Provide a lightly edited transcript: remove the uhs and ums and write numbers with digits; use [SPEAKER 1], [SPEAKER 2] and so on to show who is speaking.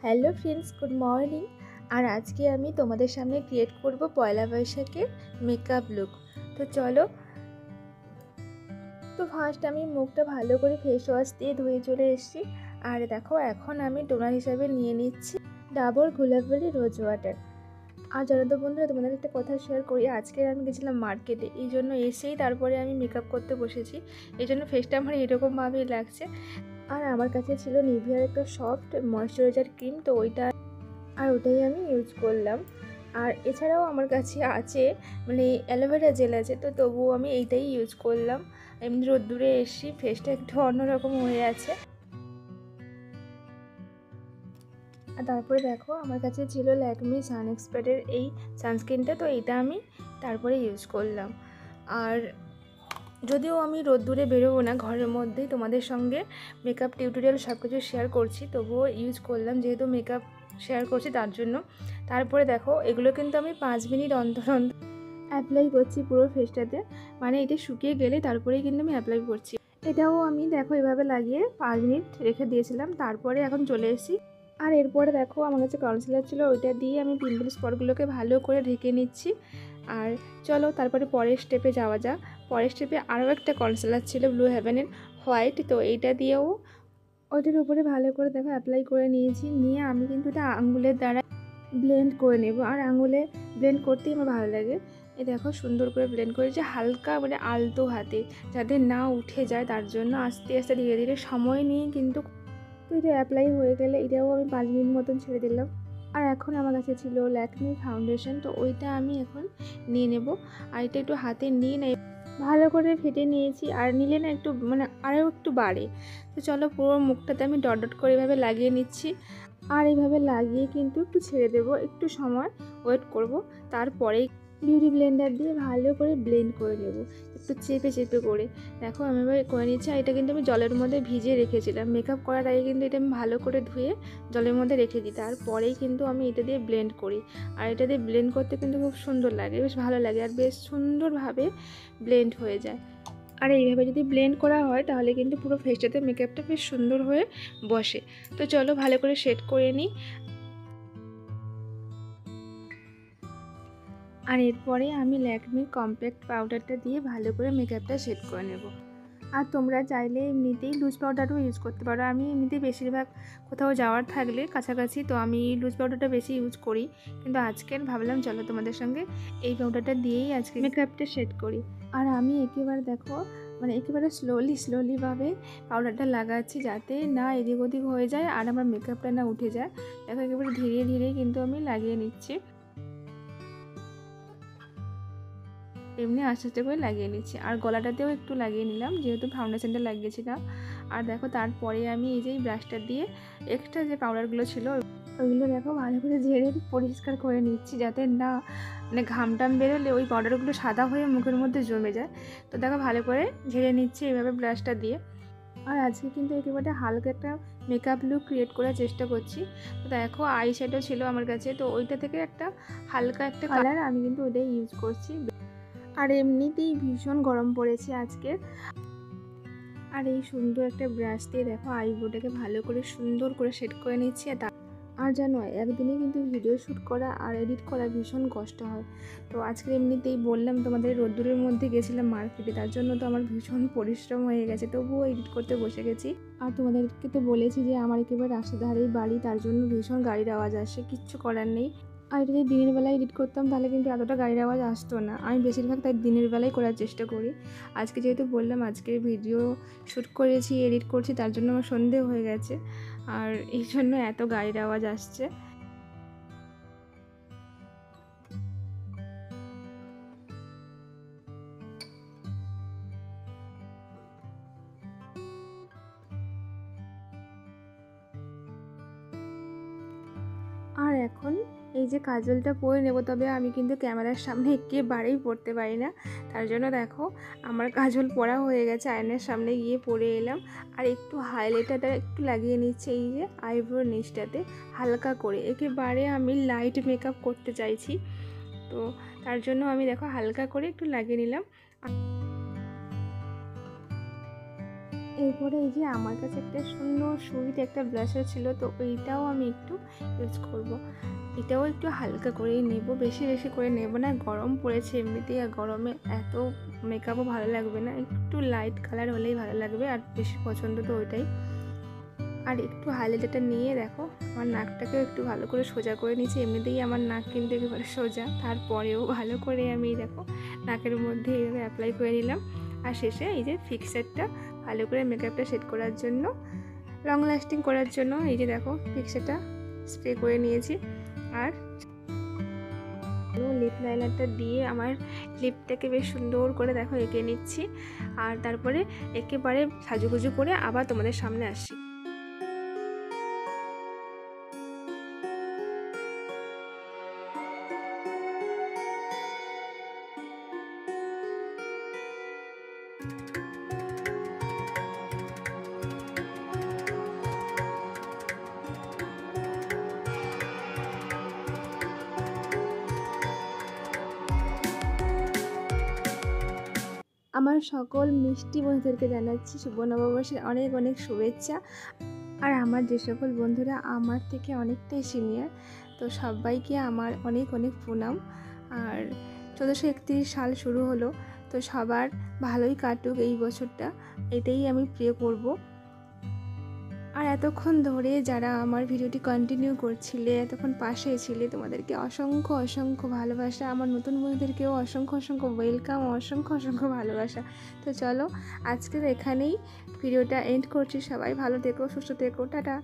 [SPEAKER 1] Hello friends, good morning. আর আজকে আমি তোমাদের সামনে ক্রিয়েট করব পয়লা বৈশাখের মেকআপ লুক। তো চলো। তো ফার্স্ট আমি মুখটা ভালো করে ফেস ওয়াশ দিয়ে ধুয়ে চলে এসেছি। আর দেখো, এখন আমি টোনার হিসাবে নিয়ে নিচ্ছি ডাবর গুলাবরি রোজ ওয়াটার। আর জানো তো বন্ধুরা, তোমাদের একটা কথা শেয়ার করি। আজকে আমি গেছিলাম মার্কেটে, এই জন্য এসেই তারপরে আমি মেকআপ করতে বসেছি। এই জন্য ফেসটা আমার এরকমভাবেই লাগছে। আর আমার কাছে ছিল নিভিয়ার একটা সফট ময়শ্চারাইজার ক্রিম, তো ওটাই আমি ইউজ করলাম। আর এছাড়াও আমার কাছে আছে অ্যালোভেরা জেল আছে, তো তবুও আমি এইটাই ইউজ করলাম। এমনি রোদ্দুরে এসে ফেসটা একটু অন্যরকম হয়ে আছে। আর তারপরে দেখো, আমার কাছে ছিল ল্যাকমি সান এক্সপার্টের এই সানস্ক্রিনটা, তো এটা আমি তারপরে ইউজ করলাম। আর যদিও আমি রোদ্দুরে বেরোবো না, ঘরের মধ্যেই তোমাদের সঙ্গে মেকআপ টিউটোরিয়াল সব কিছু শেয়ার করছি, তবুও ইউজ করলাম যেহেতু মেকআপ শেয়ার করছি তার জন্য। তারপরে দেখো, এগুলো কিন্তু আমি 5 মিনিট অন্তর অন্তর অ্যাপ্লাই করছি পুরো ফেসটাতে। এটা শুকিয়ে গেলে তারপরেই কিন্তু আমি অ্যাপ্লাই করছি। এটাও আমি দেখো এভাবে লাগিয়ে 5 মিনিট রেখে দিয়েছিলাম, তারপরে এখন চলে এসেছি। আর এরপরে দেখো, আমার কাছে কনসিলার ছিল, ওইটা দিয়ে আমি পিম্পল স্পটগুলোকে ভালো করে ঢেকে নিচ্ছি। আর চলো তারপরে পরের স্টেপে যাওয়া যাক। পরের স্টেপে আরও একটা কনসিলার ছিল ব্লু হেভেনের হোয়াইট, তো এইটা দিয়েও ওইটার উপরে ভালো করে দেখো অ্যাপ্লাই করে নিয়েছি। নিয়ে আমি কিন্তু এটা আঙুলের দ্বারা ব্লেন্ড করে নেব। আর আঙুলে ব্লেন্ড করতেই আমার ভালো লাগে। এই দেখো সুন্দর করে ব্লেন্ড করেছি, হালকা আলতো হাতে, যাতে না উঠে যায়, তার জন্য আস্তে আস্তে ধীরে ধীরে সময় নিয়ে কিন্তু। তো এটা অ্যাপ্লাই হয়ে গেলে এটাও আমি 5 মিনিট মতন ছেড়ে দিলাম। আর এখন আমার কাছে ছিল ল্যাকমি ফাউন্ডেশন, তো ওইটা আমি এখন নিয়ে নেব। আর এটা একটু হাতে নিয়ে নেই, ভালো করে ফেটে নিয়েছি। আর নিলে না একটু আরও একটু বাড়ে। তো চলো, পুরো মুখটাতে আমি ডট ডট করে এভাবে লাগিয়ে নিচ্ছি। আর এইভাবে লাগিয়ে কিন্তু একটু ছেড়ে দেব, একটু সময় ওয়েট করব। তারপরেই বিউটি ব্লেন্ডার দিয়ে ভালো করে ব্লেন্ড করে নেব, একটু চেপে চেপে করে। দেখো আমি এবার করে নিচ্ছি। আর এটা কিন্তু আমি জলের মধ্যে ভিজিয়ে রেখেছিলাম, মেকআপ করার আগে কিন্তু এটা আমি ভালো করে ধুয়ে জলের মধ্যে রেখে দিই, তারপরেই কিন্তু আমি এটা দিয়ে ব্লেন্ড করি। আর এটা দিয়ে ব্লেন্ড করতে কিন্তু খুব সুন্দর লাগে, বেশ ভালো লাগে, আর বেশ সুন্দরভাবে ব্লেন্ড হয়ে যায়। আর এইভাবে যদি ব্লেন্ড করা হয় তাহলে কিন্তু পুরো ফেসটাতে মেকআপটা বেশ সুন্দর হয়ে বসে। তো চলো ভালো করে সেট করে নিই। আর এরপরে আমি ল্যাকমির কম্প্যাক্ট পাউডারটা দিয়ে ভালো করে মেকআপটা সেট করে নেব। আর তোমরা চাইলে এমনিতেই লুজ পাউডারও ইউজ করতে পারো। আমি এমনিতেই বেশিরভাগ কোথাও যাওয়ার থাকলে কাছাকাছি, তো আমি লুজ পাউডারটা বেশি ইউজ করি। কিন্তু আজকের ভাবলাম চলো তোমাদের সঙ্গে এই পাউডারটা দিয়েই আজকে মেকআপটা সেট করি। আর আমি একেবারে দেখো একেবারে স্লোলিভাবে পাউডারটা লাগাচ্ছি, যাতে না এদিক ওদিক হয়ে যায় আর আমার মেকআপটা না উঠে যায়। দেখো একেবারে ধীরে ধীরে কিন্তু আমি লাগিয়ে নিচ্ছি, এমনি আস্তে আস্তে করে লাগিয়ে নিচ্ছি। আর গলাটাতেও একটু লাগিয়ে নিলাম, যেহেতু ফাউন্ডেশনটা লাগিয়েছিলাম। আর দেখো তারপরে আমি এই যে ব্রাশটা দিয়ে এক্সট্রা যে পাউডারগুলো ছিল ওইগুলো দেখো ভালো করে ঝেড়ে পরিষ্কার করে নিচ্ছি, যাতে না ঘাম টাম বেরোলে ওই পাউডারগুলো সাদা হয়ে মুখের মধ্যে জমে যায়। তো দেখো ভালো করে ঝেড়ে নিচ্ছি এইভাবে ব্রাশটা দিয়ে। আর আজকে কিন্তু একেবারে হালকা একটা মেকআপ লুক ক্রিয়েট করার চেষ্টা করছি। তো দেখো আই শ্যাডো ছিল আমার কাছে, তো ওইটা থেকে একটা হালকা একটা কালার আমি কিন্তু ওইটাই ইউজ করছি। আর এমনিতেই ভীষণ গরম পড়েছে আজকে। আর এই সুন্দর একটা ব্রাশ দিয়ে দেখো আইব্রোটাকে ভালো করে সুন্দর করে সেট করে নিচ্ছি। আর জানো, একদিনে কিন্তু ভিডিও শ্যুট করা আর এডিট করা ভীষণ কষ্ট হয়। তো আজকে এমনিতেই বললাম তোমাদের রোদ্দুরের মধ্যে গেছিলাম মার্কেটে, তার জন্য তো আমার ভীষণ পরিশ্রম হয়ে গেছে, তবুও এডিট করতে বসে গেছি। আর তোমাদেরকে তো বলেছি যে আমার একেবারে রাস্তার ধারেই বাড়ি, তার জন্য ভীষণ গাড়ির আওয়াজ আসে, কিচ্ছু করার নেই। আর এটা যদি দিনের বেলায় এডিট করতাম তাহলে কিন্তু এতটা গাড়ির আওয়াজ আসতো না। আমি বেশিরভাগ তাই দিনের বেলায় করার চেষ্টা করি। আজকে যেহেতু বললাম আজকে ভিডিও শ্যুট করেছি, এডিট করছি, তার জন্য আমার সন্ধে হয়ে গেছে, আর এই জন্য এত গাড়ির আওয়াজ আসছে। আর এখন এই যে কাজলটা পরে নেব, তবে আমি কিন্তু ক্যামেরার সামনে একেবারেই পরতে পারি না, তার জন্য দেখো আমার কাজল পরা হয়ে গেছে, আয়নার সামনে গিয়ে পরে এলাম। আর একটু হাইলাইটারটা একটু লাগিয়ে নিচ্ছে এই যে আইব্রোর নিচটাতে হালকা করে, একেবারে আমি লাইট মেকআপ করতে চাইছি, তো তার জন্য আমি দেখো হালকা করে একটু লাগিয়ে নিলাম। এরপরে এই যে আমার কাছে একটা সুন্দর সুইট একটা ব্লাশার ছিল, তো এইটাও আমি একটু ইউজ করব। এটাও একটু হালকা করেই নেব, বেশি বেশি করে নেব না, গরম পড়েছে এমনিতেই, আর গরমে এত মেকআপও ভালো লাগবে না, একটু লাইট কালার হলেই ভালো লাগবে, আর বেশি পছন্দ তো ওইটাই। আর একটু হাইলাইটারটা নিয়ে দেখো আমার নাকটাকেও একটু ভালো করে সোজা করে নিয়েছি, এমনিতেই আমার নাক কিন্তু একেবারে সোজা, তারপরেও ভালো করে আমি দেখো নাকের মধ্যে এইভাবে অ্যাপ্লাই করে নিলাম। আর শেষে এই যে ফিক্সারটা ভালো করে মেকআপটা সেট করার জন্য, লং লাস্টিং করার জন্য এই যে দেখো ফিক্সারটা স্প্রে করে নিয়েছি। আর লিপ লাইনারটা দিয়ে আমার লিপটাকে বেশ সুন্দর করে দেখো এঁকে নিচ্ছি, আর তারপরে একেবারে সাজুগুজু করে আবার তোমাদের সামনে আসছি। আমার সকল মিষ্টি বন্ধুদেরকে জানাচ্ছি শুভ নববর্ষের অনেক অনেক শুভেচ্ছা। আর আমার যে সকল বন্ধুরা আমার থেকে অনেকটাই সিনিয়র, তো সবাইকে আমার অনেক অনেক প্রণাম। আর 1431 সাল শুরু হলো, তো সবার ভালোই কাটুক এই বছরটা, এটাই আমি প্রে করব। আর এতক্ষণ ধরে যারা আমার ভিডিওটি কন্টিনিউ করছিলে, এতক্ষণ পাশে ছিলে, তোমাদেরকে অসংখ্য অসংখ্য ভালোবাসা। আমার নতুন বন্ধুদেরকেও অসংখ্য অসংখ্য ওয়েলকাম, অসংখ্য অসংখ্য ভালোবাসা। তো চলো আজকের এখানেই ভিডিওটা এন্ড করছি, সবাই ভালো থেকো, সুস্থ থেকো, টাটা।